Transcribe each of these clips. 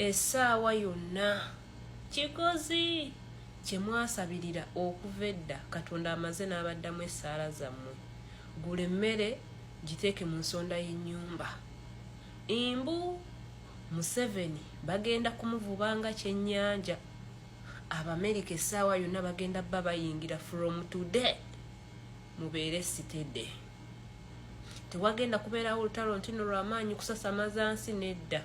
essaawa yonna kikozi kyemwasabirira okuva edda Katonda amaze n'abaddamu essaala zammwe. Gula emmere giteeke mu nsonda y'ennyumba. Imbu Museveni bagenda kumuvubanga kyennyanja. Abamerika essaawa yonna bagenda bba bayingira from today. Mubeere sitedde. Tewagenda kubeerawo olutalo ntino lw'amaanyi kusasamaza nsi nedda.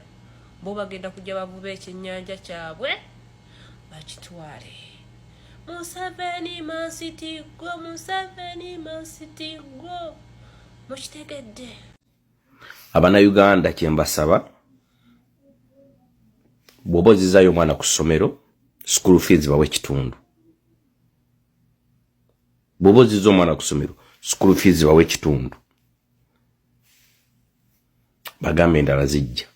Bo bagenda kujja bavuba ekyennyanja kyabwe bakitwale. Museveni Mansiti go, Museveni Mansiti go. Mukitegedde. Abanayuganda kyembasaba bw'oba ozizaayo omwana ku ssomero school fees bawe kitundu. Bw'oba ozizza omwana ku ssomero school fees bawe kitundu. Bagambe endala zijja.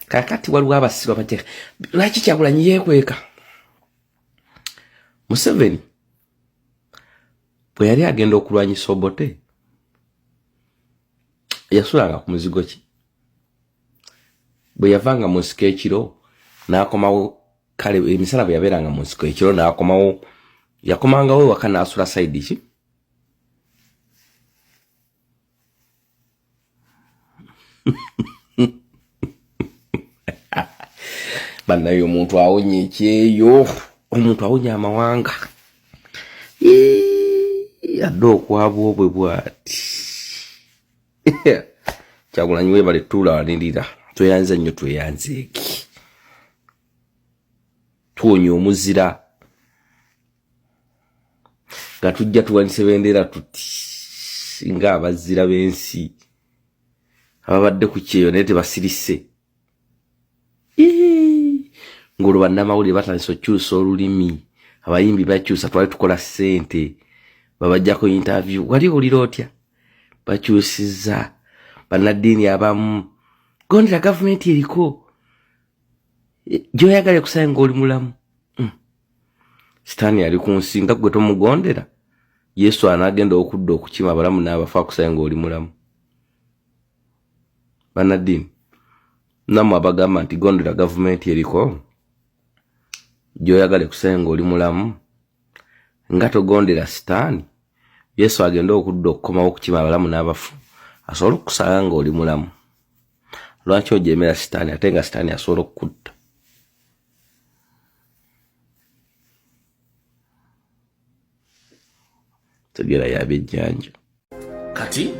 Kakati waliwo abasiba bateeka lwaki Kyagulanyi yeekweka? Museveni bwe yali agenda okulwanyisa Obote yasulanga ku muzigo ki? Bwe yavanga mu nsiko ekiro n'akomawo kale emisala bwe yabeeranga mu nsiko ekiro n'akomawo yakomangawo waka n'asula sayidi ki? Bannayo omuntu awonye ekyeyo, omuntu awonye amawanga. Yadde okwabwa obwe bw'ati. Kyagulanyi weebale tuula walindira. Tweyanze nnyo tweyanze eki. Tuwonye omuzira. Nga tujja tuwanise bendera tuti nga abazira b'ensi. Ababadde ku kyeyo naye tebasirise. Ng'olwo bannamawulire batandise okyusa olulimi. Abayimbi bakyusa twali tukola ssente. Babajjako interview. Wali olira otya? Bakyusizza. Bannaddiini abamu. Gondera gavumenti eriko. Gy'oyagala kusanga ng'oli mulamu. Sitaani ali ku nsi nga gwe tomugondera. Yesu anaagenda okudda okukima abalamu n'abafu akusanga ng'oli mulamu. Bannaddiini nammwe abagamba nti gondera gavumenti eriko. Gy'oyagala kusanga ng'oli mulamu. Nga togondera sitaani. Yesu agenda okudda okukomawo okukima abalamu n'abafu. Asobola okusanga ng'oli mulamu. Lwaki ojeemera sitaani ate nga sitaani asobola okukutta? Tegera yab'ejjanja. Kati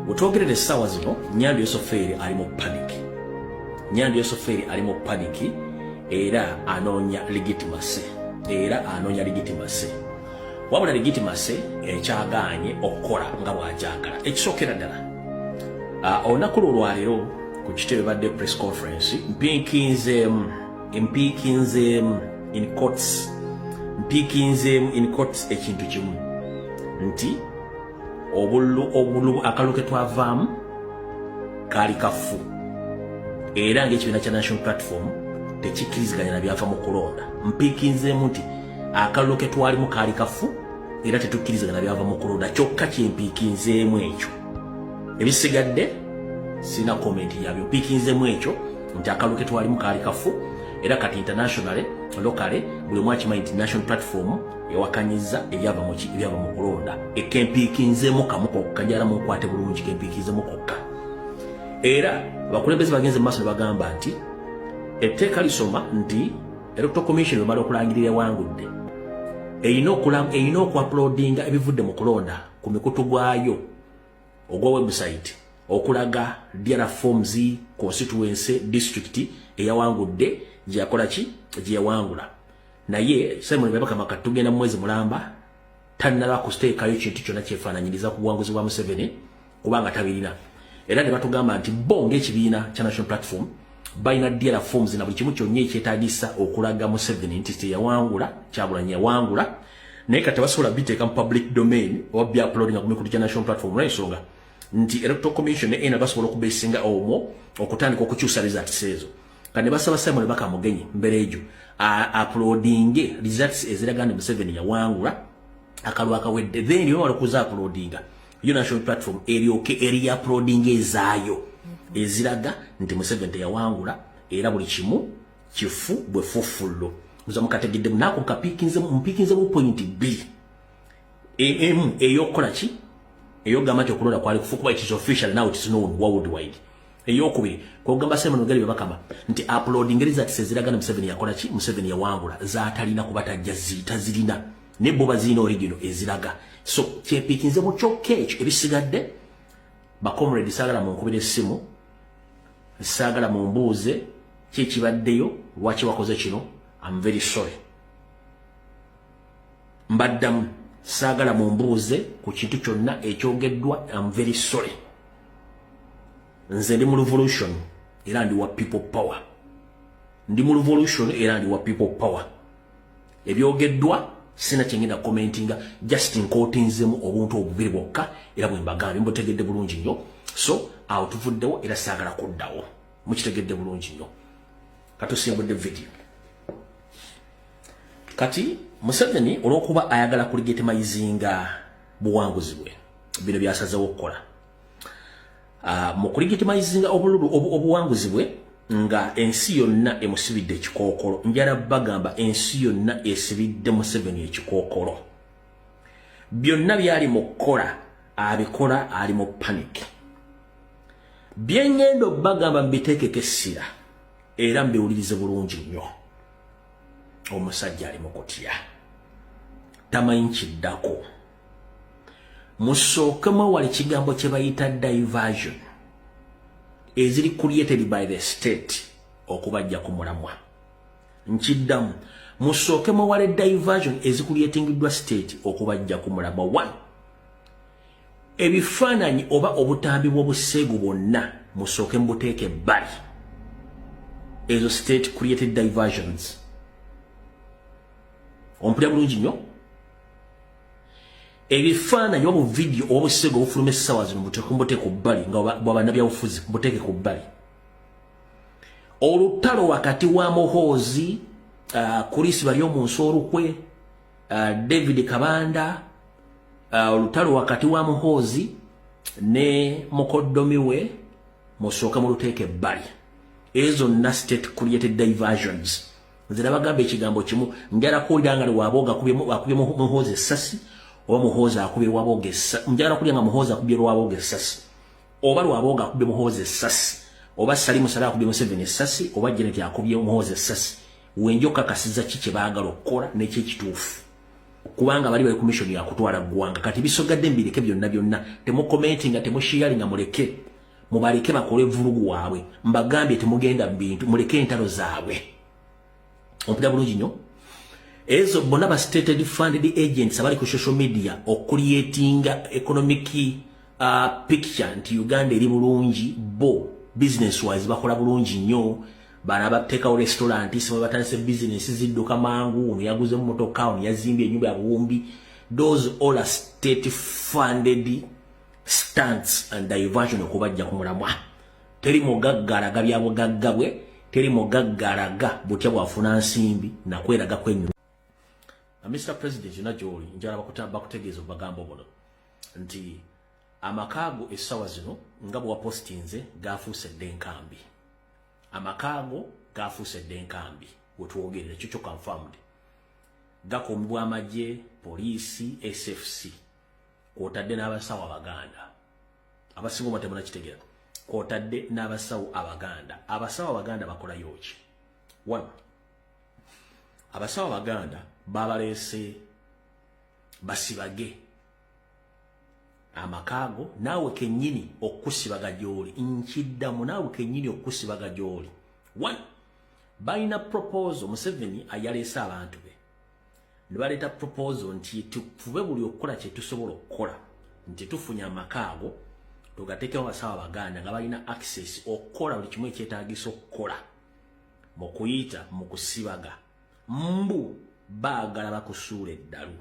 utwogerera essaawa zino Nyando Yosoferi ali mu paniki. Nyando Yosoferi ali mu paniki era anoonya legitimacy. Wabula legitimacy ekyagaanye okukola nga bw'agyagala. Ekisookera ddala olunaku olwaleero ku kitebe badde press conference mpiikinzeemu in courts ekintu kimu nti obulu akalulu ke twavaamu kaali kafu era ng'ekibiina kya National Platform tekikkiriziganya na byava mu kulonda. Mpiikinzeemu nti akalulu ke twalimu kaali kafu era tetukkiriziganya na byava mu kulonda. Kyokka kyempiikinzeemu ekyo. Ebisigadde sina komenti yabyo. Mpiikinzeemu ekyo nti akalulu ke twalimu kaali kafu era kati internationally locally buli mwakimanyi nti National Platform yawakanyiza ebyava mu kulonda. Ekempiikinzeemu kamu kokka njala munkwate bulungi kempiikinzeemu kokka. Era abakulembeze bagenze mu maaso ne bagamba nti etteeka lisoma nti Electoral Commission emala okulangirira ewangudde erina okuuploadinga ebivudde mu kulonda ku mikutu gwayo ogwa website okulaga DRA forms constituency district eyawangudde gyeyakola ki gyeyawangula. Naye Simon Babakama katugenda mu mwezi mulamba tannaba kusteekayo kintu kyonna kyefaananyiriza ku buwanguzi bwa Museveni kubanga tabirina. Era ne batugamba nti bo ng'ekibiina kya National Platform balina DRA forms na buli kimu kyonna ekyetaagisa okulaga Museveni nti teyawangula, Kyagulanyi yawangula. Naye kati basobola biteeka mu public domain oba byaploadinga ku mikutu gya National Platform olw'ensonga nti Electoral Commission ena basobola okubeesinga omwo okutandika okukyusa results ezo. Kane basaba Simon Bakamugenyi mbere ejo uploadinge results eziraga nti Museveni yawangula akalulu akawedde then yo wali kuza uploadinga yo national platform eryoke eri uploading ezaayo eziraga nti Museveni yawangula era buli kimu kifu bwe fufullo muza mukategedde nako mpikkinze mu point B eyokola ki eyogamba nti okulola kwali kufukuba it is official now it is known worldwide eyokubiri kwogamba sema nogeri bakama nti uploading results eziragana Museveni yakola ki Museveni yawangula zaatalina kubatajja zitazirina ne boba zino original eziraga so kyepikinze mu chokecho ebisigadde ba comrade sagala mu nkubire simu sagala mu mbuuze kikibaddeyo lwaki wakoze kino I'm very sorry mbaddamu sagala mu mbuuze ku kintu kyonna ekyogeddwa I'm very sorry nze ndi mu revolution era ndi wa people power ndi mu revolution era ndi wa people power ebyogeddwa sina kyengenda commentinga just nkotinzemu obuntu obubiri bwokka era bwe mbagambe mbutegedde bulungi nnyo so awo tuvuddewo era saagala kuddawo mukitegedde bulungi nnyo katusimbudde video kati Museveni olwokuba ayagala kuligitimizinga buwanguzi bwe bino byasazewo okukola mu kuligitimizinga obuwanguzi bwe nga ensi yonna emusibidde ekikookolo njala bagamba ensi yonna esibidde Museveni ekikookolo byonna byali mu kukola abikola ali mu panic byengendo bagamba mbiteekeko essira era mbiwulirize bulungi nnyo omusajja ali mu kutya tamanyi kiddako musookemu wali kigambo kye bayita diversion eziri created by the state okubajja ku mulamwa nkiddamu musookemu wali diversion ezicreatingiddwa state okubajja ku mulamwa 1 ebifaananyi oba obutambi bw'obuseegu bwonna musooke mubuteeke ebbali ezo state created diversions ompulira bulungi nnyo ebifaananyi oba video oba obuseego obufuluma essaawa zino mubuteeke ku bbali nga bwabannabyabufuzi mubuteeke ku bbali olutalo wakati wa Muhoozi Kurisi bali omunsi olukwe David Kabanda olutalo wakati wa Muhoozi ne mukoddomi we musooka muluteeke ebbali ezo na state created diversions nzira bagamba ekigambo kimu njala kuwulira nga waabooga akubye Muhoozi essasi oba Muhoozi akubye Lwabooga essasi njala kuwulira nga Muhoozi akubye Lwabooga essasi oba Lwabooga akubye Muhoozi essasi oba Salimu Sala akubye Museveni essasi oba Janet akubye Muhoozi essasi wenjo kakasiza kiki baagala okukola n'ekyo ekituufu kubanga bali bali commission ya kutwala ggwanga kati bisogadde mbireke byonna temukomentinga temusharinga muleke mubaleke bakole vulugu waabwe mbagambye temugenda bintu muleke entalo zaabwe ompulira bulungi nnyo ezo bonna ba stated funded agents abali ku social media creatinga economic picture nti Uganda eri bulungi bo business wise bakola bulungi nnyo bana batekawo restaurant isimo batandise business zidduka mangu ono yaguze motoka ono yazimbye ennyumba ya buwumbi those all are state funded stunts and diversion okubajja ku mulamwa teri mugaggalaga byabugaggabwe teri mugaggalaga butya bwafuna nsimbi nakweraga kwenyu Mr. President Najoli njala bakutegeeza bagambo bono nti amakago essawa zino nga bwa postinze gafuuse denkambi amakago gafuuse denkambi wetwogerera kyo confirmed gakomibwa amagye poliisi SFC kwotadde n'abasawo abaganda abasinga omutemuna kitegeera kwotadde n'abasawo abaganda abasawo abaganda bakola yoki 1 abasawo abaganda babaleese basibage amakago naawe kennyini okusibaga gy'oli nkiddamu naawe kennyini okusibaga gy'oli 1 balina proposal Museveni ayaleese abantu be ne baleeta proposal nti tufube buli okukola kye tusobola okukola nti tufunye amakaago tugateekeo abasawo abaganda nga balina access okukola buli kimu ekyetaagisa okukola mu kuyita mu kusibaga mbu baagala bakusuula eddalu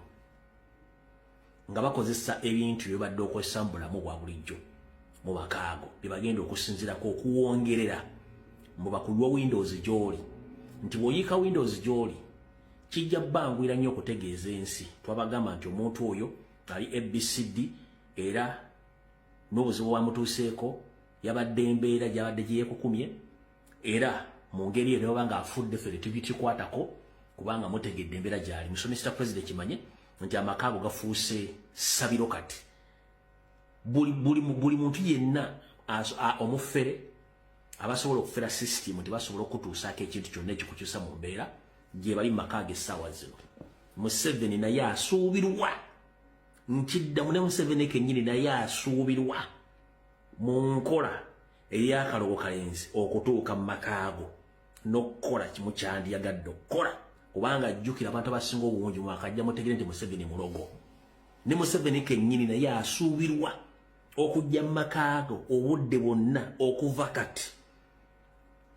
nga bakozesa ebintu byobadde okozesa mu bulamu bwa bulijjo mu bakaago byebagenda okusinzirako okuwongerera mu bakulwa Windows gy'oli nti bw'oyiika Windows gy'oli kijja bangwira nnyo okutegeeza ensi twabagamba nti omuntu oyo ali ABCD era n'obuzibu bwamutuuseeko yabadde embeera gyabadde gyekukumye era mu ngeri eno oba nga afudde ffe tebitukwatako kubanga mutegedde embeera gyali musomesa president kimanye nti amaka ago gafuuse sabiro kati buli muntu yenna omufere abasobola okufera system nti basobola okutuusaako ekintu kyonna ekikukyusa mu mbeera gye bali mu maka ag'essaawa zino. Museveni naye asuubirwa nkiddamu ne Museveni kennyini naye asuubirwa mu nkola ey'akalogo kalenzi okutuuka mu maka ago n'okukola kimu kyandyagadde okukola kubanga ajjukira abantu abasinga obungi mwakajja mutegere nti Museveni mulogo. Ne Museveni kennyini naye asuubirwa okujja mu maka ago obudde bwonna okuva kati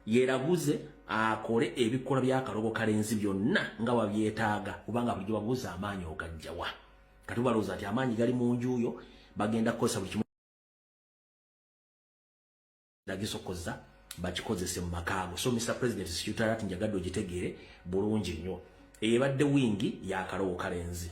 yeeraguze akole ebikola by'akalogo kalenzi byonna nga wabyetaaga kubanga bulijjo babuuza amaanyi ogajjawa kati balowooza nti amaanyi gali mu njuuyo bagenda kukozesa buli kimu dagisokoza bakikozese mu maka ago. So Mr. President Secretariat njagadde ogitegeere bulungi nnyo ebadde wingi y'akalogo kalenzi.